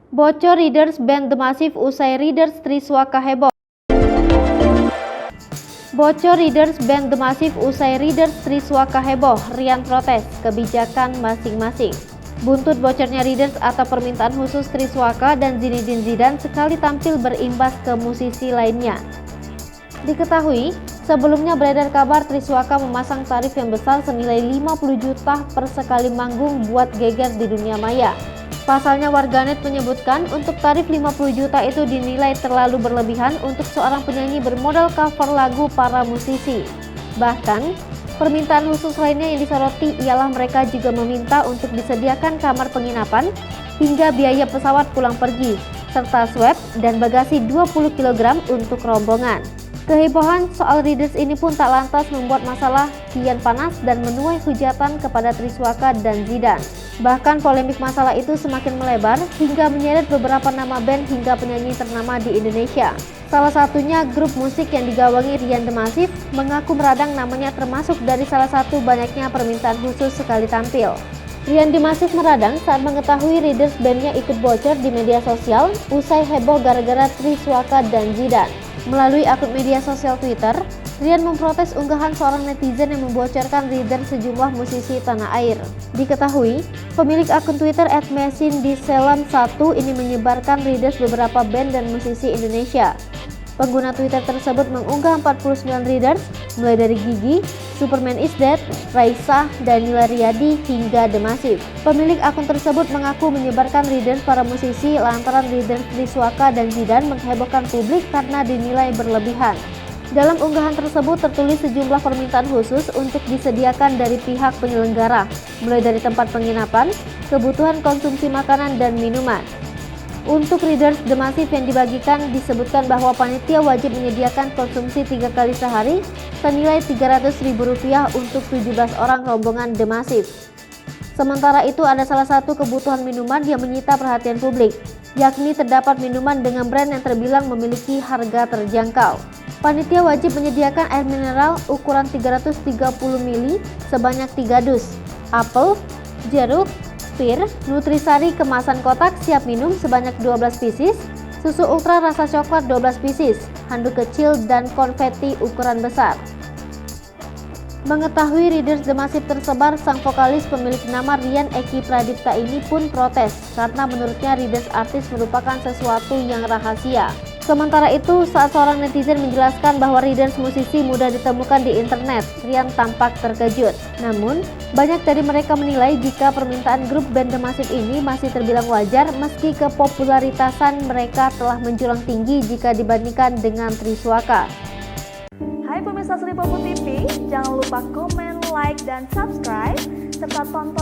Bocor Readers band The Massive usai Readers Triswaka heboh. Bocor Readers band The Massive usai Readers Triswaka heboh, Rian protes kebijakan masing-masing. Buntut bocornya Readers atau permintaan khusus Triswaka dan Zinedine Zidane sekali tampil berimbas ke musisi lainnya. Diketahui, sebelumnya beredar kabar Triswaka memasang tarif yang besar senilai 50 juta per sekali manggung buat geger di dunia maya. Pasalnya warganet menyebutkan untuk tarif 50 juta itu dinilai terlalu berlebihan untuk seorang penyanyi bermodal cover lagu para musisi. Bahkan, permintaan khusus lainnya yang disoroti ialah mereka juga meminta untuk disediakan kamar penginapan hingga biaya pesawat pulang pergi, serta swab dan bagasi 20 kg untuk rombongan. Kehebohan soal Readers ini pun tak lantas membuat masalah kian panas dan menuai hujatan kepada Triswaka dan Zidane. Bahkan polemik masalah itu semakin melebar hingga menyeret beberapa nama band hingga penyanyi ternama di Indonesia. Salah satunya grup musik yang digawangi Rian The Massive mengaku meradang namanya termasuk dari salah satu banyaknya permintaan khusus sekali tampil. Rian The Massive meradang saat mengetahui Readers bandnya ikut bocor di media sosial usai heboh gara-gara Triswaka dan Zidane. Melalui akun media sosial Twitter, Rian memprotes unggahan seorang netizen yang membocorkan Readers sejumlah musisi tanah air. Diketahui, pemilik akun Twitter @mesindiselam1 ini menyebarkan Readers beberapa band dan musisi Indonesia. Pengguna Twitter tersebut mengunggah 49 Readers, mulai dari Gigi, Superman is Dead, Raisa, Danila Riyadi, hingga The Massive. Pemilik akun tersebut mengaku menyebarkan Readers para musisi lantaran Readers Triswaka dan Zidane menghebohkan publik karena dinilai berlebihan. Dalam unggahan tersebut tertulis sejumlah permintaan khusus untuk disediakan dari pihak penyelenggara, mulai dari tempat penginapan, kebutuhan konsumsi makanan dan minuman. Untuk Readers The Massive yang dibagikan disebutkan bahwa panitia wajib menyediakan konsumsi 3 kali sehari senilai Rp300.000 untuk 17 orang rombongan The Massive. Sementara itu ada salah satu kebutuhan minuman yang menyita perhatian publik, yakni terdapat minuman dengan brand yang terbilang memiliki harga terjangkau. Panitia wajib menyediakan air mineral ukuran 330 ml sebanyak 3 dus, apel, jeruk, pir, nutrisari kemasan kotak siap minum sebanyak 12 pieces, susu ultra rasa coklat 12 pieces, handuk kecil dan konfeti ukuran besar. Mengetahui Readers The Massive tersebar, sang vokalis pemilik nama Rian Eki Pradipta ini pun protes karena menurutnya Readers artis merupakan sesuatu yang rahasia. Sementara itu, saat seorang netizen menjelaskan bahwa Readers musisi mudah ditemukan di internet, Rian tampak terkejut. Namun, banyak dari mereka menilai jika permintaan grup band The Massive ini masih terbilang wajar meski kepopularitasan mereka telah menjulang tinggi jika dibandingkan dengan Triswaka. Hai pemirsa Sri Popo TV, jangan lupa komen, like, dan subscribe, serta tonton